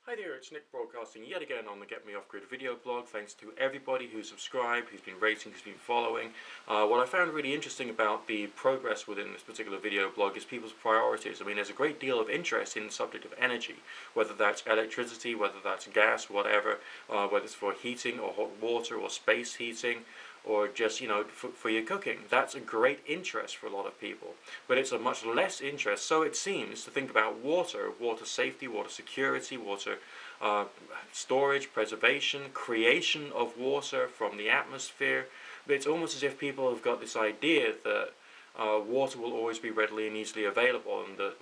Hi there, it's Nick broadcasting yet again on the Get Me Off Grid video blog. Thanks to everybody who's subscribed, who's been rating, who's been following. What I found really interesting about the progress within this particular video blog is people's priorities. I mean, there's a great deal of interest in the subject of energy, whether that's electricity, whether that's gas, whatever, whether it's for heating or hot water or space heating, or just, for your cooking. That's a great interest for a lot of people. But it's a much less interest, so it seems, to think about water safety, water security, water storage, preservation, creation of water from the atmosphere. But it's almost as if people have got this idea that water will always be readily and easily available, and that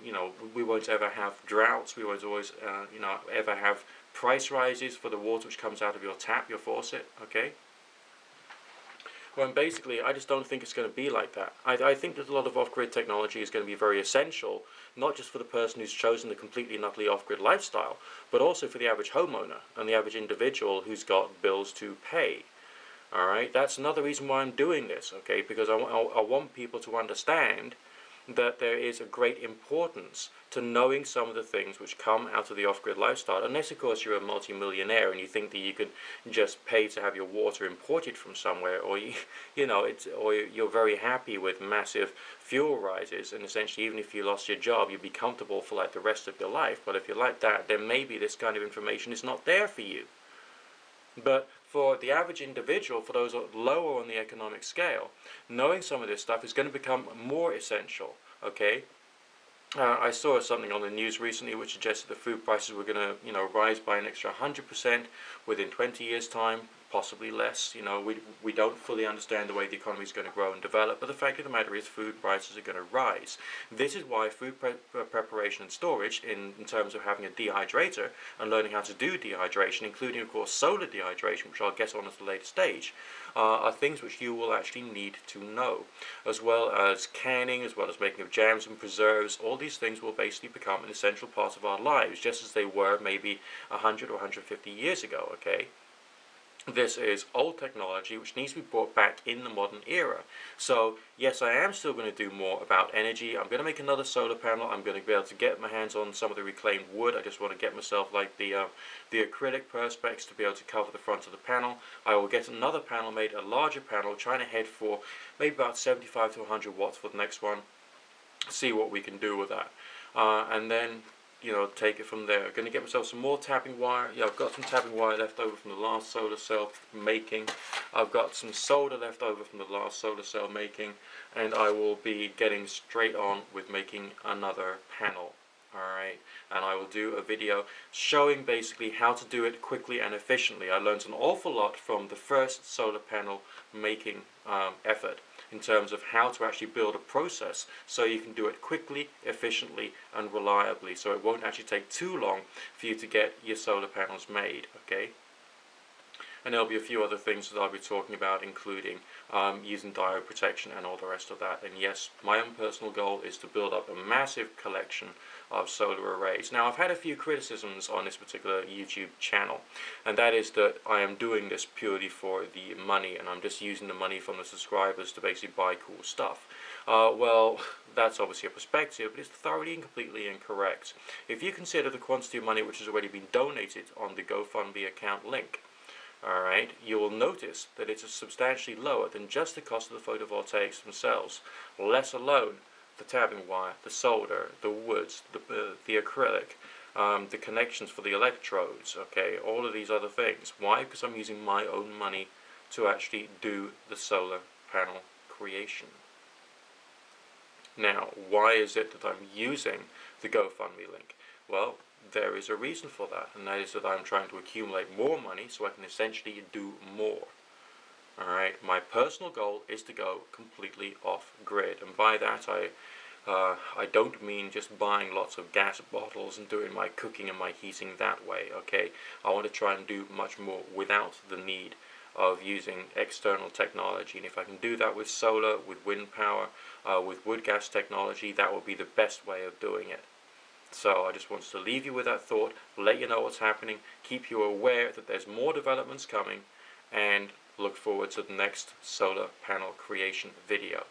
we won't ever have droughts, we won't always ever have price rises for the water which comes out of your tap, your faucet, okay? Well, basically, I just don't think it's going to be like that. I think that a lot of off-grid technology is going to be very essential, not just for the person who's chosen the completely and utterly off-grid lifestyle, but also for the average homeowner and the average individual who's got bills to pay. Alright, that's another reason why I'm doing this, okay, because I want people to understand that there is a great importance to knowing some of the things which come out of the off-grid lifestyle, unless of course you're a multi-millionaire and you think that you can just pay to have your water imported from somewhere, or or you're very happy with massive fuel rises, and essentially even if you lost your job you'd be comfortable for like the rest of your life. But if you're like that, then maybe this kind of information is not there for you. But for the average individual, for those lower on the economic scale, knowing some of this stuff is going to become more essential, okay? I saw something on the news recently which suggested that food prices were going to, rise by an extra 100% within 20 years' time, possibly less. We don't fully understand the way the economy is going to grow and develop, but the fact of the matter is food prices are going to rise. This is why food preparation and storage, in terms of having a dehydrator and learning how to do dehydration, including of course solar dehydration, which I'll get on at a later stage, are things which you will actually need to know, as well as canning, as well as making of jams and preserves. All these things will basically become an essential part of our lives, just as they were maybe 100 or 150 years ago, okay? This is old technology which needs to be brought back in the modern era. So yes, I am still going to do more about energy. I'm going to make another solar panel. I'm going to be able to get my hands on some of the reclaimed wood. I just want to get myself like the acrylic perspex to be able to cover the front of the panel. I will get another panel made, a larger panel, trying to head for maybe about 75 to 100 watts for the next one. See what we can do with that. And then take it from there. Going to get myself some more tapping wire. Yeah, I've got some tapping wire left over from the last solar cell making. I've got some solder left over from the last solar cell making, and I will be getting straight on with making another panel. Alright, and I will do a video showing basically how to do it quickly and efficiently. I learned an awful lot from the first solar panel making effort, in terms of how to actually build a process so you can do it quickly, efficiently and reliably, so it won't actually take too long for you to get your solar panels made, okay? And there'll be a few other things that I'll be talking about, including using diode protection and all the rest of that. And yes, my own personal goal is to build up a massive collection of solar arrays. Now, I've had a few criticisms on this particular YouTube channel, and that is that I am doing this purely for the money, and I'm just using the money from the subscribers to basically buy cool stuff. Well, that's obviously a perspective, but it's thoroughly and completely incorrect. If you consider the quantity of money which has already been donated on the GoFundMe account link, alright, you will notice that it's substantially lower than just the cost of the photovoltaics themselves, let alone the tapping wire, the solder, the woods, the acrylic, the connections for the electrodes, okay, all of these other things. Why? Because I'm using my own money to actually do the solar panel creation. Now, why is it that I'm using the GoFundMe link? Well, there is a reason for that, and that is that I'm trying to accumulate more money so I can essentially do more. Alright, my personal goal is to go completely off-grid, and by that I don't mean just buying lots of gas bottles and doing my cooking and my heating that way, okay? I want to try and do much more without the need of using external technology, and if I can do that with solar, with wind power, with wood gas technology, that will be the best way of doing it. So I just wanted to leave you with that thought, let you know what's happening, keep you aware that there's more developments coming, and look forward to the next solar panel creation video.